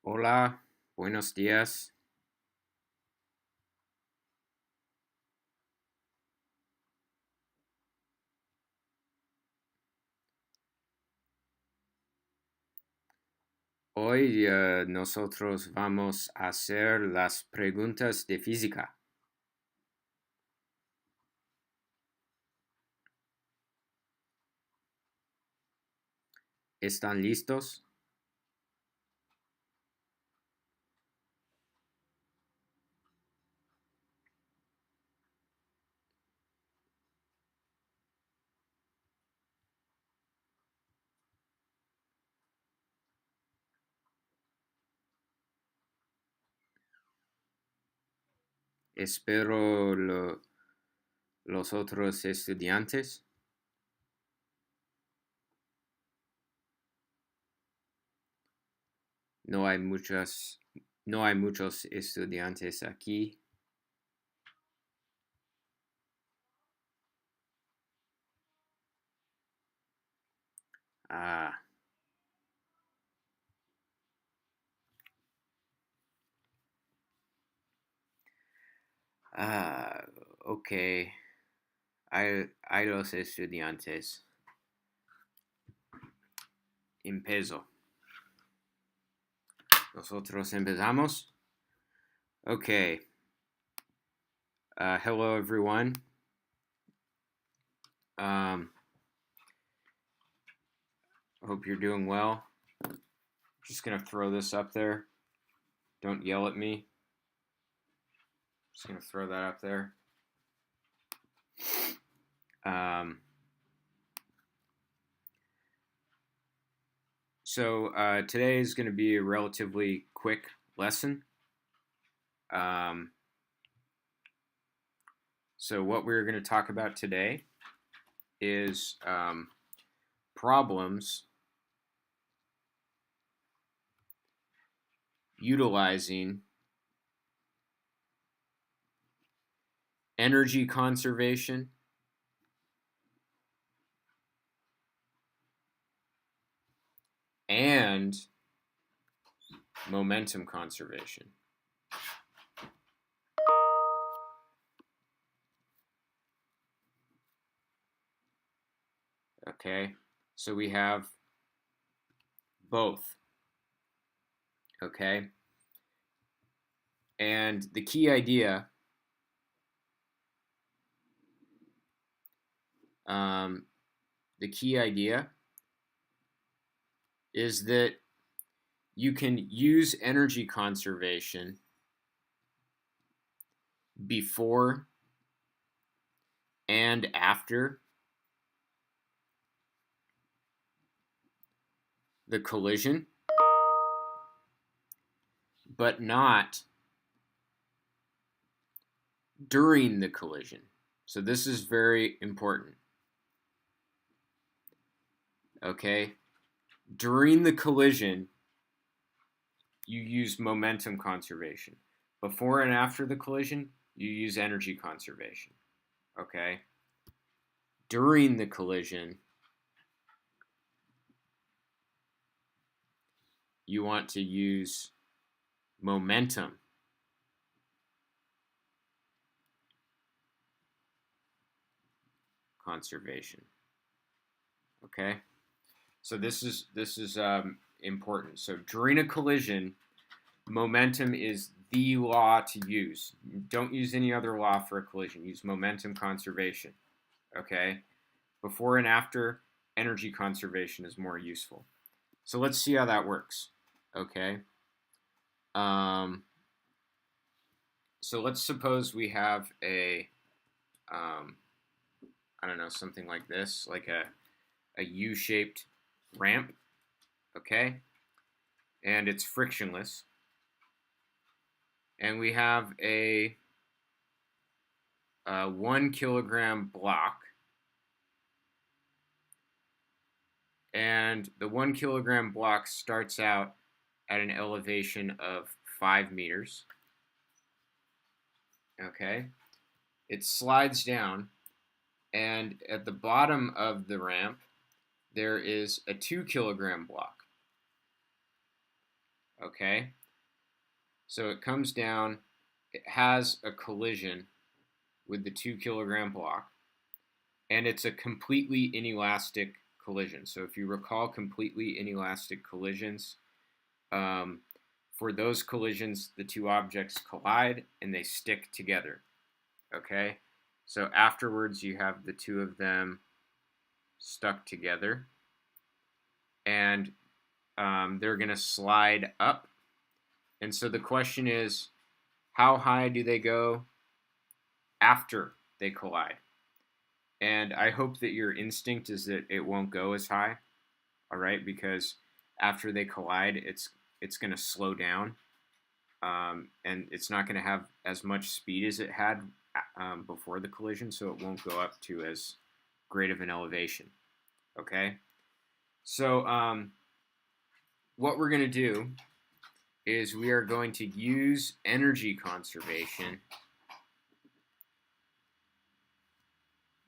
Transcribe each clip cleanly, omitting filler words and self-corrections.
Hola, buenos días. Hoy nosotros vamos a hacer las preguntas de física. ¿Están listos? Espero los otros estudiantes. No hay muchos estudiantes aquí. Ah, ok. Hay los estudiantes. Empiezo. Nosotros empezamos. Okay. Hello, everyone. Hope you're doing well. Just gonna throw this up there. Don't yell at me. Just gonna throw that up there. So today is going to be a relatively quick lesson. So what we're going to talk about today is problems utilizing energy conservation and momentum conservation. Okay, so we have both. Okay, and the key idea is that you can use energy conservation before and after the collision, but not during the collision. So this is very important. Okay? During the collision, you use momentum conservation. Before and after the collision, you use energy conservation. Okay? During the collision, you want to use momentum conservation. Okay? So this is important. So during a collision, momentum is the law to use. Don't use any other law for a collision. Use momentum conservation. Okay? Before and after, energy conservation is more useful. So let's see how that works. Okay? So let's suppose we have a, I don't know, something like this, like a U-shaped ramp. Okay? And it's frictionless. and we have a 1 kilogram block, and the 1 kilogram block starts out at an elevation of 5 meters. Okay, it slides down, and at the bottom of the ramp there is a 2 kilogram block. Okay, so it comes down, it has a collision with the 2 kilogram block, and it's a completely inelastic collision. So if you recall completely inelastic collisions, for those collisions, the two objects collide and they stick together. Okay, so afterwards you have the two of them stuck together, and they're going to slide up. And so the question is, how high do they go after they collide? And I hope that your instinct is that it won't go as high, all right? Because after they collide, it's going to slow down, and it's not going to have as much speed as it had before the collision, so it won't go up to as great of an elevation, okay? So what we're going to do is we are going to use energy conservation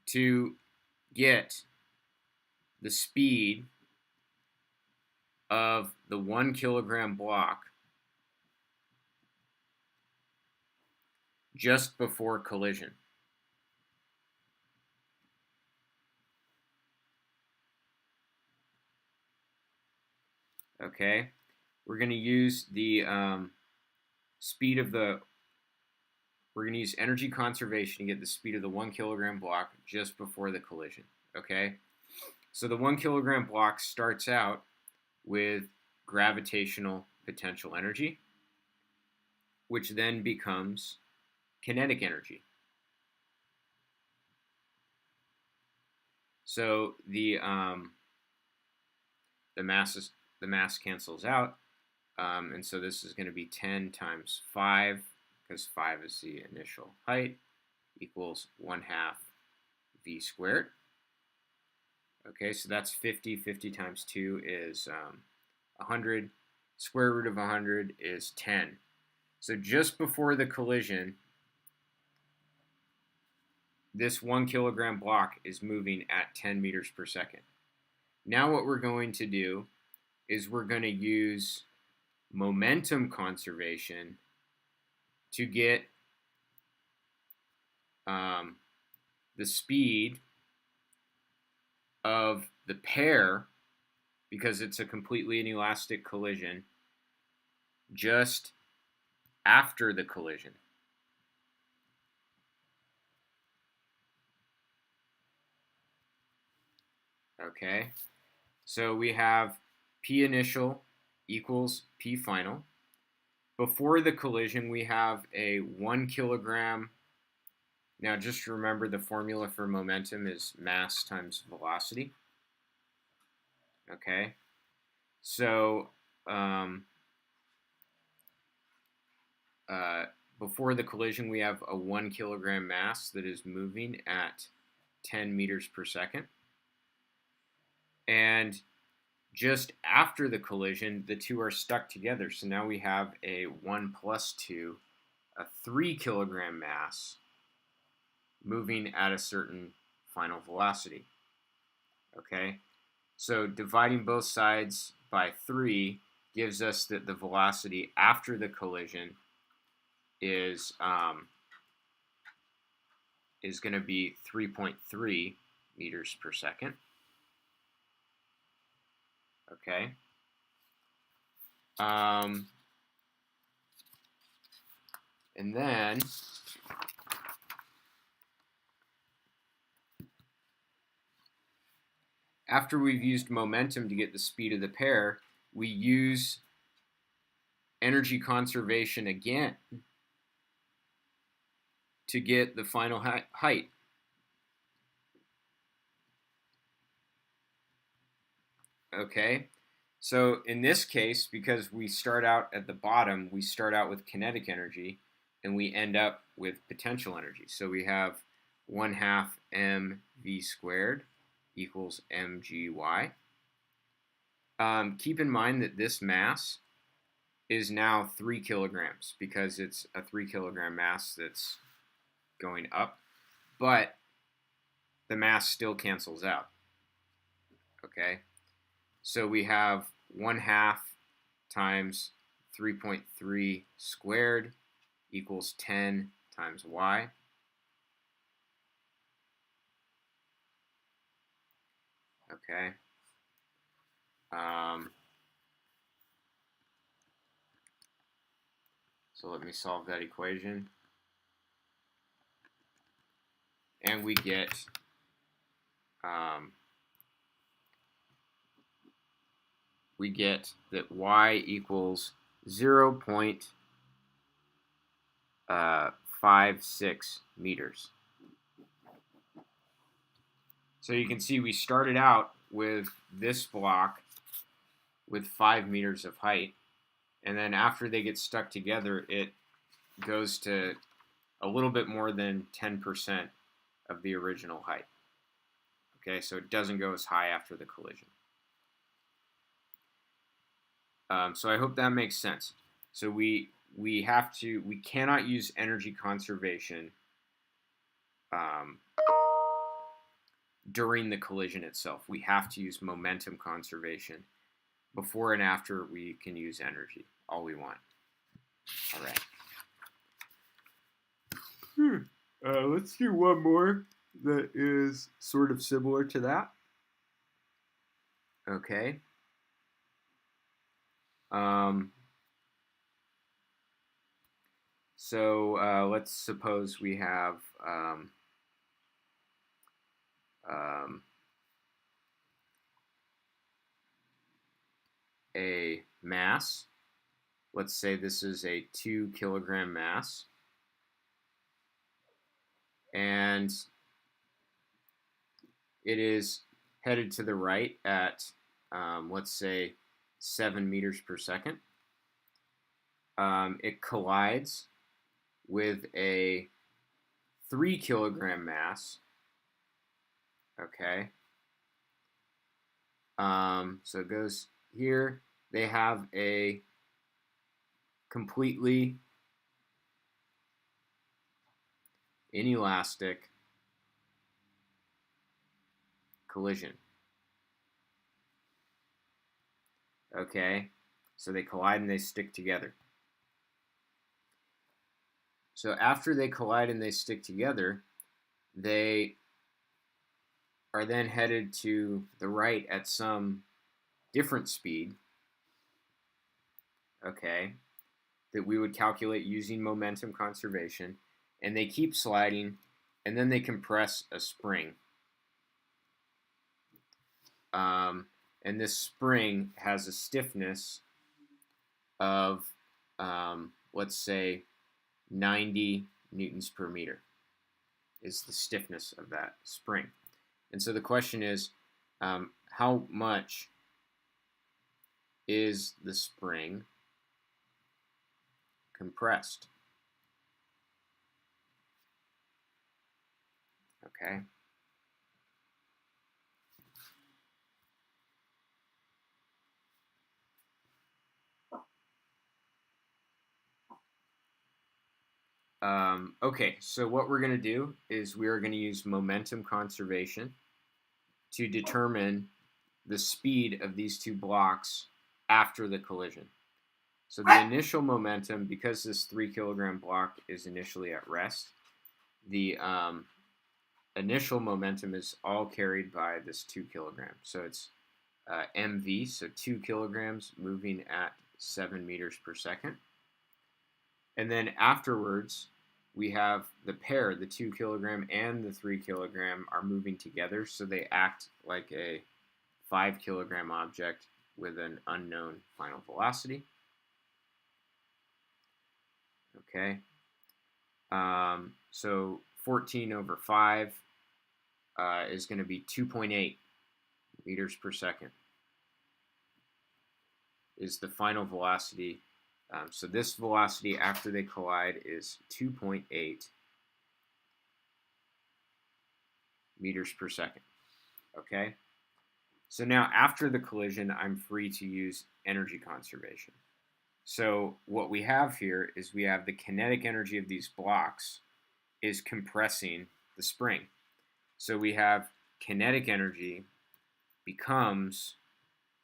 to get the speed of the 1 kilogram block just before collision. Okay, we're going to use the speed of the, we're going to use energy conservation to get the speed of the 1 kilogram block just before the collision. Okay, so the 1 kilogram block starts out with gravitational potential energy, which then becomes kinetic energy. So the mass cancels out, and so this is going to be 10 times 5, because 5 is the initial height, equals 1/2 v squared. Okay, so that's 50. 50 times 2 is 100. Square root of 100 is 10. So just before the collision, this 1 kilogram block is moving at 10 meters per second. Now what we're going to do is we're going to use momentum conservation to get the speed of the pair, because it's a completely inelastic collision, just after the collision. Okay, so we have P initial equals P final. Before the collision, we have a 1 kilogram. Now, just remember the formula for momentum is mass times velocity. Okay, so before the collision, we have a 1 kilogram mass that is moving at 10 meters per second. And just after the collision, the two are stuck together. So now we have a 1 plus 2, a 3 kilogram mass moving at a certain final velocity. Okay, so dividing both sides by 3 gives us that the velocity after the collision is going to be 3.3 meters per second. Okay. And then after we've used momentum to get the speed of the pair, we use energy conservation again to get the final height. Okay, so in this case, because we start out at the bottom, we start out with kinetic energy, and we end up with potential energy. So we have 1/2 mv squared equals mgy. Keep in mind that this mass is now 3 kilograms because it's a 3 kilogram mass that's going up, but the mass still cancels out. Okay, so we have 1/2 times 3.3 squared equals 10 times y. Okay. So let me solve that equation. And we get that y equals 0.56 meters. So you can see we started out with this block with 5 meters of height, and then after they get stuck together, it goes to a little bit more than 10% of the original height. Okay, so it doesn't go as high after the collision. So I hope that makes sense. So we cannot use energy conservation during the collision itself. We have to use momentum conservation. Before and after, we can use energy all we want. All right. Let's do one more that is sort of similar to that. Okay. So let's suppose we have a mass. Let's say this is a 2 kilogram mass. And it is headed to the right at, let's say, 7 meters per second. It collides with a 3 kilogram mass. Okay. So it goes here. They have a completely inelastic collision. Okay, so they collide and they stick together. So after they collide and they stick together, they are then headed to the right at some different speed, okay, that we would calculate using momentum conservation, and they keep sliding, and then they compress a spring. And this spring has a stiffness of, let's say, 90 newtons per meter is the stiffness of that spring. And so the question is, how much is the spring compressed? Okay. Okay, so what we're going to do is we are going to use momentum conservation to determine the speed of these two blocks after the collision. So the initial momentum, because this 3 kilogram block is initially at rest, the initial momentum is all carried by this 2 kilograms. So it's mv, so 2 kilograms moving at 7 meters per second. And then afterwards, we have the pair, the 2 kilogram and the 3 kilogram, are moving together, so they act like a 5 kilogram object with an unknown final velocity. Okay. So 14 over 5 is going to be 2.8 meters per second is the final velocity So this velocity after they collide is 2.8 meters per second. Okay? So now after the collision, I'm free to use energy conservation. So what we have here is we have the kinetic energy of these blocks is compressing the spring. So we have kinetic energy becomes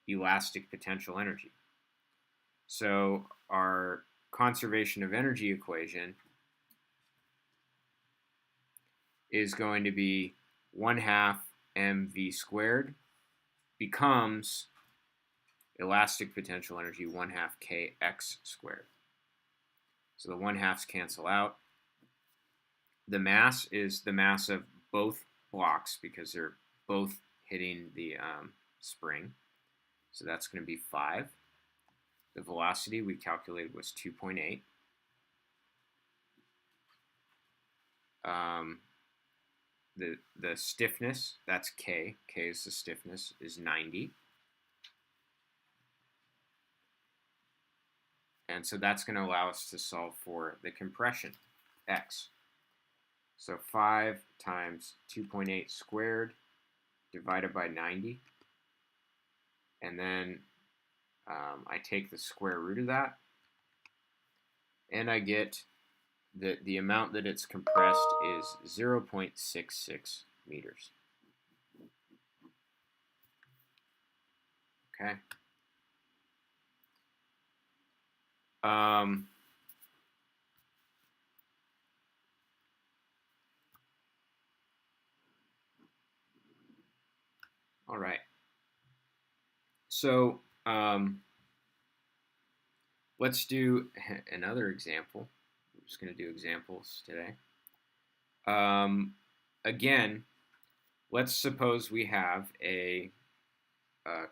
elastic potential energy. So our conservation of energy equation is going to be 1/2 mv squared becomes elastic potential energy 1/2 kx squared. So the 1/2s cancel out. The mass is the mass of both blocks because they're both hitting the spring. So that's going to be 5. The velocity we calculated was 2.8. The stiffness, that's K. K is the stiffness, is 90. And so that's going to allow us to solve for the compression, X. So 5 times 2.8 squared divided by 90. And then I take the square root of that. And I get the amount that it's compressed is 0.66 meters. Okay. All right. So let's do another example. I'm just going to do examples today. Again, let's suppose we have a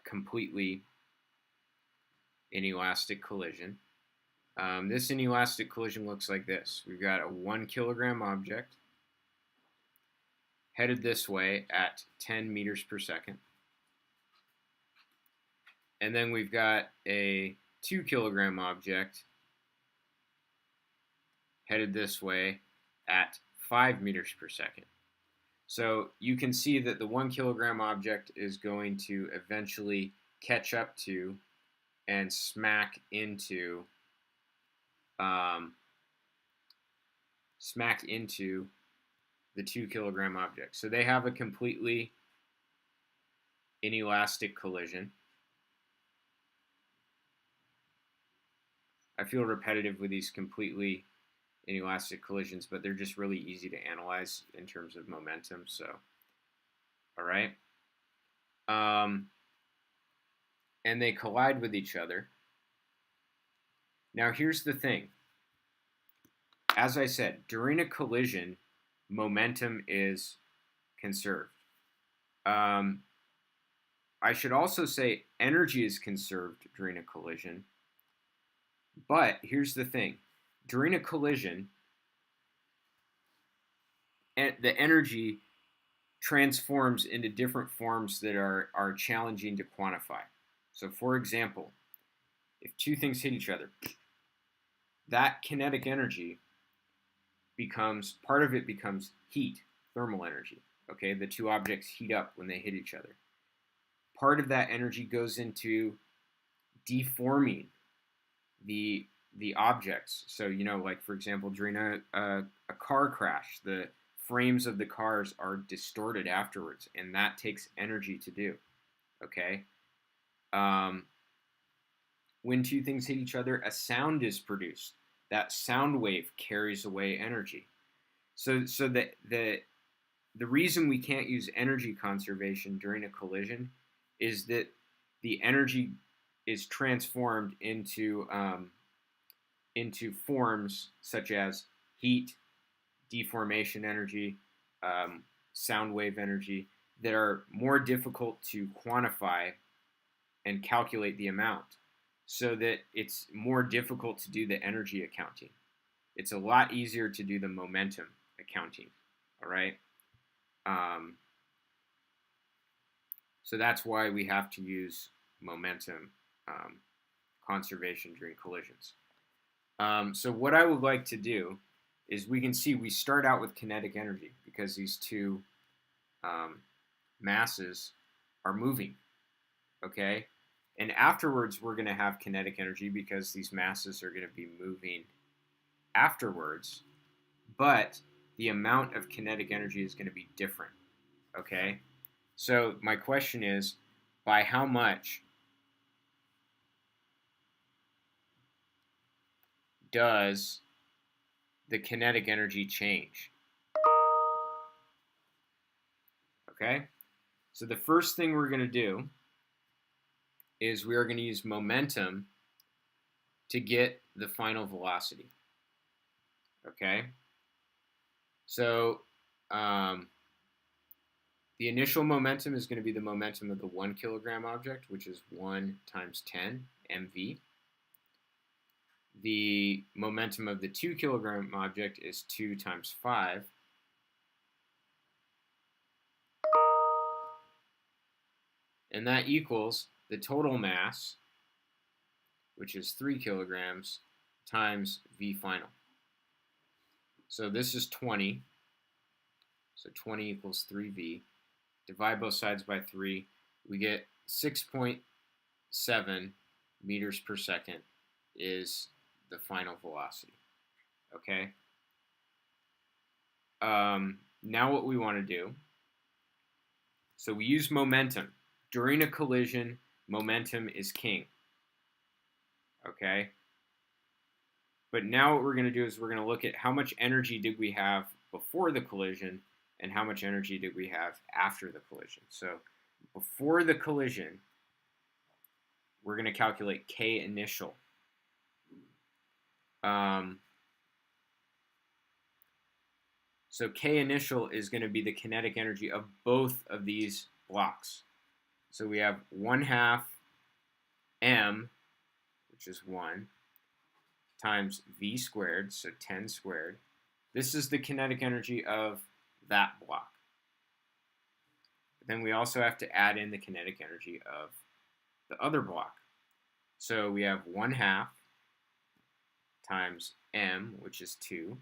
completely inelastic collision. This inelastic collision looks like this. We've got a 1 kilogram object headed this way at 10 meters per second. And then we've got a 2 kilogram object headed this way at 5 meters per second. So you can see that the 1 kilogram object is going to eventually catch up to and smack into the 2 kilogram object. So they have a completely inelastic collision. I feel repetitive with these completely inelastic collisions, but they're just really easy to analyze in terms of momentum. So, all right. And they collide with each other. Now, here's the thing. As I said, during a collision, momentum is conserved. I should also say energy is conserved during a collision. But here's the thing. During a collision, the energy transforms into different forms that are challenging to quantify. So for example, if two things hit each other, that kinetic energy becomes, part of it becomes heat, thermal energy. Okay, the two objects heat up when they hit each other. Part of that energy goes into deforming the objects. So, you know, like for example, during a car crash, the frames of the cars are distorted afterwards, and that takes energy to do. Okay. When two things hit each other, a sound is produced. That sound wave carries away energy. So the reason we can't use energy conservation during a collision is that the energy is transformed into forms such as heat, deformation energy, sound wave energy that are more difficult to quantify and calculate the amount, so that it's more difficult to do the energy accounting. It's a lot easier to do the momentum accounting, all right? So that's why we have to use momentum conservation during collisions. So what I would like to do is we can see we start out with kinetic energy because these two masses are moving, okay? And afterwards, we're going to have kinetic energy because these masses are going to be moving afterwards, but the amount of kinetic energy is going to be different, okay? So my question is, by how much does the kinetic energy change? Okay? So the first thing we're going to do is we are going to use momentum to get the final velocity. Okay? So the initial momentum is going to be the momentum of the 1 kilogram object, which is 1 times 10 mv. The momentum of the 2 kilogram object is 2 times 5. And that equals the total mass, which is 3 kilograms, times V final. So this is 20. So 20 equals 3V. Divide both sides by 3. We get 6.7 meters per second is the final velocity. Okay? Now what we want to do, so we use momentum. During a collision, momentum is king. Okay? But now what we're going to do is we're going to look at how much energy did we have before the collision and how much energy did we have after the collision. So before the collision, we're going to calculate K initial. So K initial is going to be the kinetic energy of both of these blocks. So we have 1/2 m, which is 1, times v squared, so 10 squared. This is the kinetic energy of that block. But then we also have to add in the kinetic energy of the other block. So we have 1/2 times m, which is 2,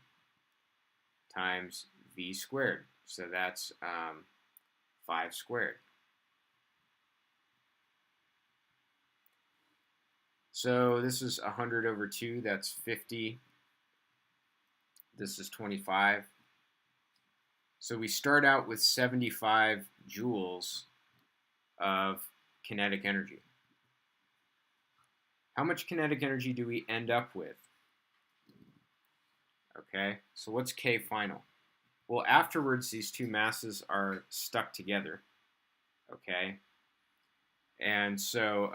times v squared. So that's 5 squared. So this is 100 over 2, that's 50. This is 25. So we start out with 75 joules of kinetic energy. How much kinetic energy do we end up with? Okay, so what's K final? Well, afterwards, these two masses are stuck together. Okay, and so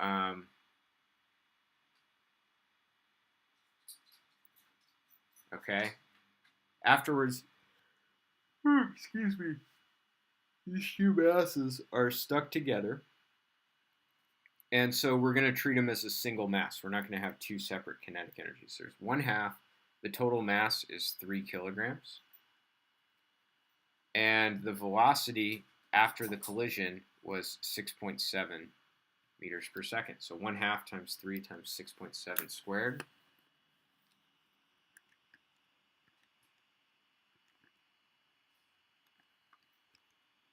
afterwards, excuse me, these two masses are stuck together, and so we're going to treat them as a single mass. We're not going to have two separate kinetic energies. There's 1/2. The total mass is 3 kilograms. And the velocity after the collision was 6.7 meters per second. So 1/2 times 3 times 6.7 squared.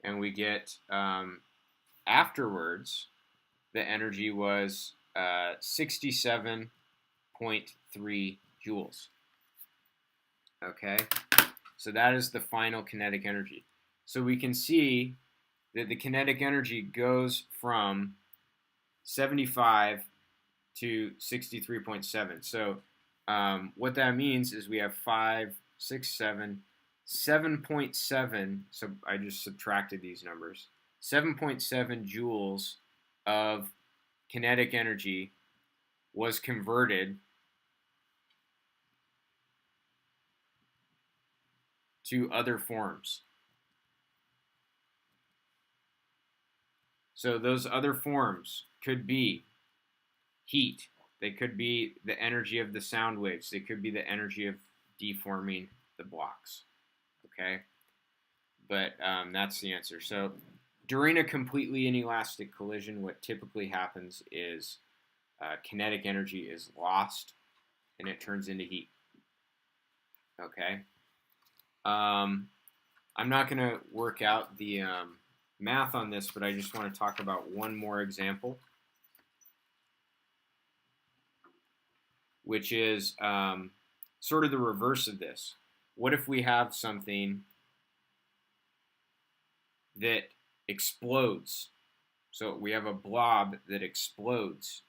And we get, afterwards, the energy was 67.3 joules. Okay, so that is the final kinetic energy. So we can see that the kinetic energy goes from 75 to 63.7. So what that means is we have 5, 6, 7, 7.7. So I just subtracted these numbers. 7.7 joules of kinetic energy was converted to other forms. So those other forms could be heat. They could be the energy of the sound waves. They could be the energy of deforming the blocks. Okay? But that's the answer. So during a completely inelastic collision, what typically happens is kinetic energy is lost. and it turns into heat. Okay. I'm not going to work out the math on this, but I just want to talk about one more example, which is sort of the reverse of this. What if we have something that explodes? So we have a blob that explodes.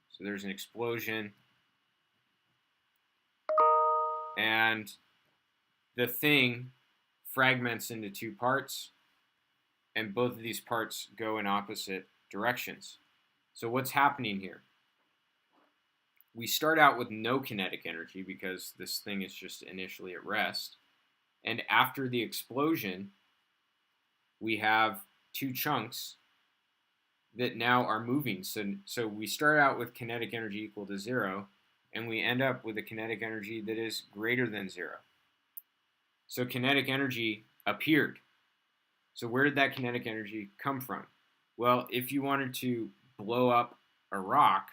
So there's an explosion, and the thing fragments into two parts, and both of these parts go in opposite directions. So what's happening here? We start out with no kinetic energy because this thing is just initially at rest. And after the explosion, we have two chunks that now are moving. So we start out with kinetic energy equal to 0, and we end up with a kinetic energy that is greater than 0. So kinetic energy appeared. So where did that kinetic energy come from? Well, if you wanted to blow up a rock,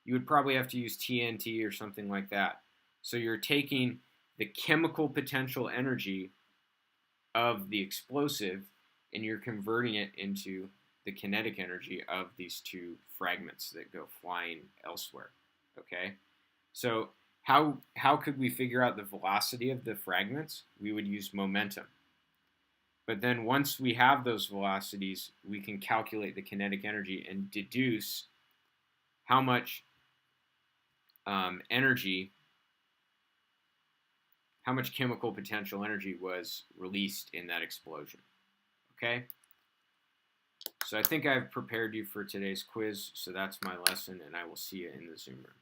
you would probably have to use TNT or something like that. So you're taking the chemical potential energy of the explosive and you're converting it into the kinetic energy of these two fragments that go flying elsewhere. Okay? So how could we figure out the velocity of the fragments? We would use momentum. But then once we have those velocities, we can calculate the kinetic energy and deduce how much energy, how much chemical potential energy was released in that explosion. Okay? So I think I've prepared you for today's quiz, so that's my lesson, and I will see you in the Zoom room.